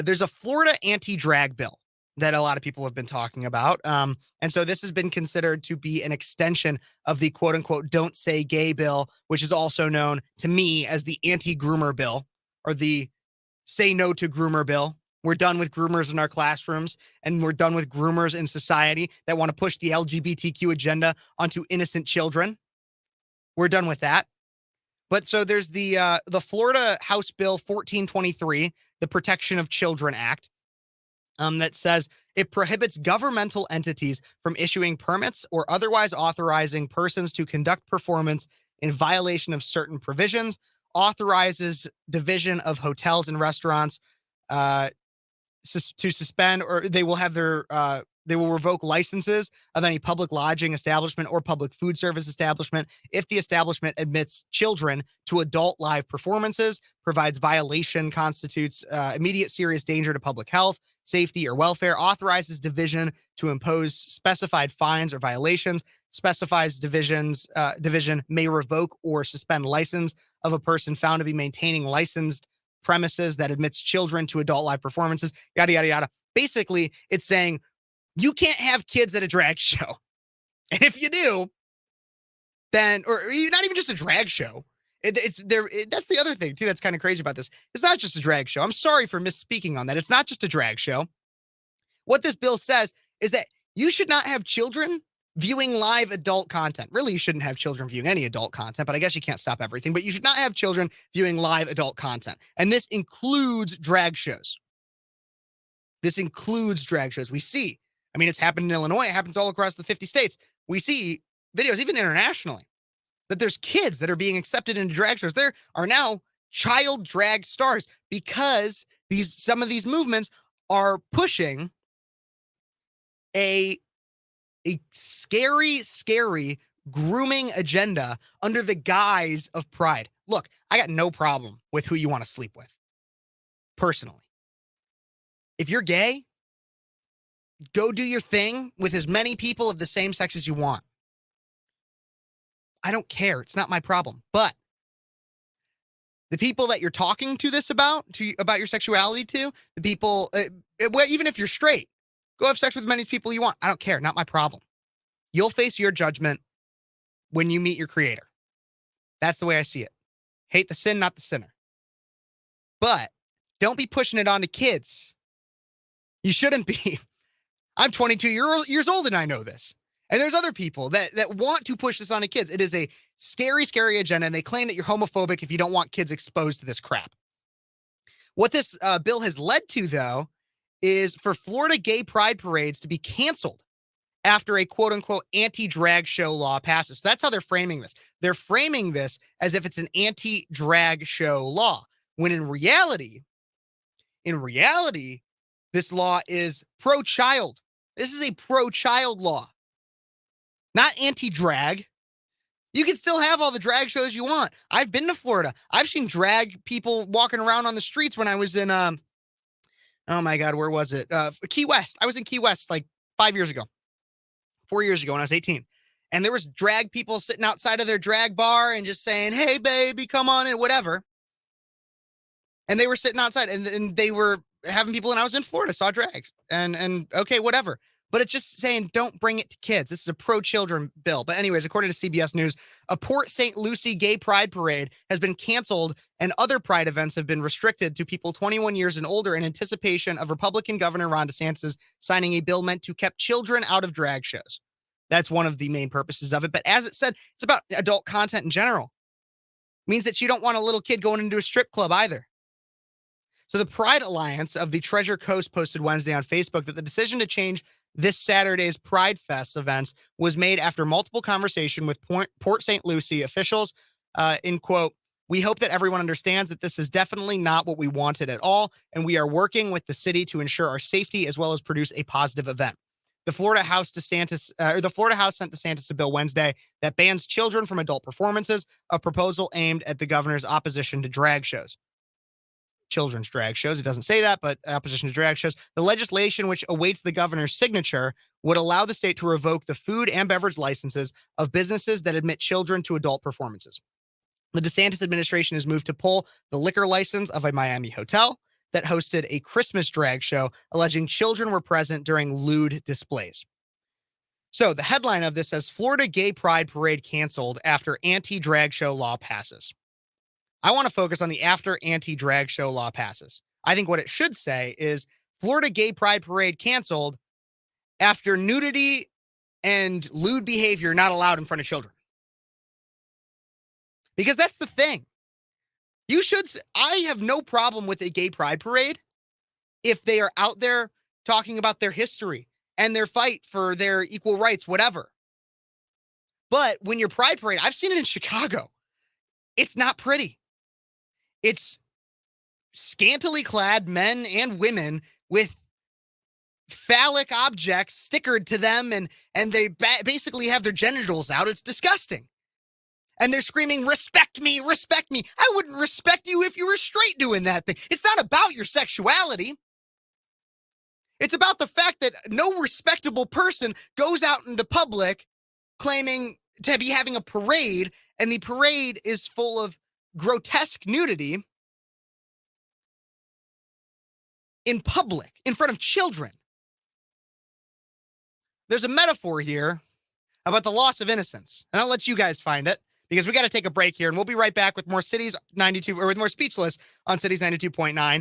there's a Florida anti-drag bill that a lot of people have been talking about. And so this has been considered to be an extension of the quote unquote don't say gay bill, which is also known to me as the anti-groomer bill or the say no to groomer bill. We're done with groomers in our classrooms, and we're done with groomers in society that want to push the LGBTQ agenda onto innocent children. We're done with that. But so there's the Florida House Bill 1423, the Protection of Children Act, that says it prohibits governmental entities from issuing permits or otherwise authorizing persons to conduct performance in violation of certain provisions, authorizes division of hotels and restaurants to suspend, or they will revoke licenses of any public lodging establishment or public food service establishment if the establishment admits children to adult live performances, provides violation constitutes immediate serious danger to public health, safety, or welfare, authorizes division to impose specified fines or violations, specifies division may revoke or suspend license of a person found to be maintaining licensed premises that admits children to adult live performances, yada, yada, yada. Basically, it's saying you can't have kids at a drag show. And if you do, then, or not even just a drag show. That's the other thing, too, that's kind of crazy about this. It's not just a drag show. I'm sorry for misspeaking on that. It's not just a drag show. What this bill says is that you should not have children viewing live adult content. Really, you shouldn't have children viewing any adult content, but I guess you can't stop everything. But you should not have children viewing live adult content. And this includes drag shows. This includes drag shows. We see, I mean, it's happened in Illinois. It happens all across the 50 states. We see videos, even internationally, that there's kids that are being accepted into drag shows. There are now child drag stars because some of these movements are pushing a scary grooming agenda under the guise of pride. Look, I got no problem with who you want to sleep with, personally. If you're gay, go do your thing with as many people of the same sex as you want. I don't care. It's not my problem. But the people that you're talking to this about your sexuality to, the people, even if you're straight, go have sex with as many people you want. I don't care. Not my problem. You'll face your judgment when you meet your creator. That's the way I see it. Hate the sin, not the sinner. But don't be pushing it on to kids. You shouldn't be. I'm 22 years old and I know this. And there's other people that want to push this on to kids. It is a scary, scary agenda, and they claim that you're homophobic if you don't want kids exposed to this crap. What this bill has led to, though, is for Florida gay pride parades to be canceled after a quote-unquote anti-drag show law passes. So that's how they're framing this. They're framing this as if it's an anti-drag show law, when in reality, this law is pro-child. This is a pro-child law, not anti-drag. You can still have all the drag shows you want. I've been to Florida. I've seen drag people walking around on the streets when I was in, oh my God, where was it? Key West. I was in Key West like 4 years ago when I was 18. And there was drag people sitting outside of their drag bar and just saying, hey, baby, come on in, whatever. And they were sitting outside and they were having people, and I was in Florida, saw drags and okay, whatever. But it's just saying, don't bring it to kids. This is a pro-children bill. But anyways, according to CBS News, a Port St. Lucie gay pride parade has been canceled, and other pride events have been restricted to people 21 years and older in anticipation of Republican Governor Ron DeSantis signing a bill meant to keep children out of drag shows. That's one of the main purposes of it. But as it said, it's about adult content in general. It means that you don't want a little kid going into a strip club either. So the Pride Alliance of the Treasure Coast posted Wednesday on Facebook that the decision to change this Saturday's Pride Fest events was made after multiple conversation with Port St. Lucie officials. In quote, we hope that everyone understands that this is definitely not what we wanted at all, and we are working with the city to ensure our safety as well as produce a positive event. The Florida House sent DeSantis a bill Wednesday that bans children from adult performances, a proposal aimed at the governor's opposition to drag shows. Children's drag shows. It doesn't say that, but opposition to drag shows. The legislation, which awaits the governor's signature, would allow the state to revoke the food and beverage licenses of businesses that admit children to adult performances. The DeSantis administration has moved to pull the liquor license of a Miami hotel, that hosted a Christmas drag show alleging children were present during lewd displays. So the headline of this says Florida Gay Pride Parade canceled after anti-drag show law passes. I want to focus on the after anti-drag show law passes. I think what it should say is Florida Gay Pride Parade canceled after nudity and lewd behavior not allowed in front of children. Because that's the thing. I have no problem with a gay pride parade if they are out there talking about their history and their fight for their equal rights, whatever. But when your pride parade, I've seen it in Chicago, it's not pretty. It's scantily clad men and women with phallic objects stickered to them, and they basically have their genitals out. It's disgusting. And they're screaming, respect me, respect me. I wouldn't respect you if you were straight doing that thing. It's not about your sexuality. It's about the fact that no respectable person goes out into public claiming to be having a parade, and the parade is full of grotesque nudity in public, in front of children. There's a metaphor here about the loss of innocence, and I'll let you guys find it because we got to take a break here, and we'll be right back with more Cities 92 or with more Speechless on Cities 92.9.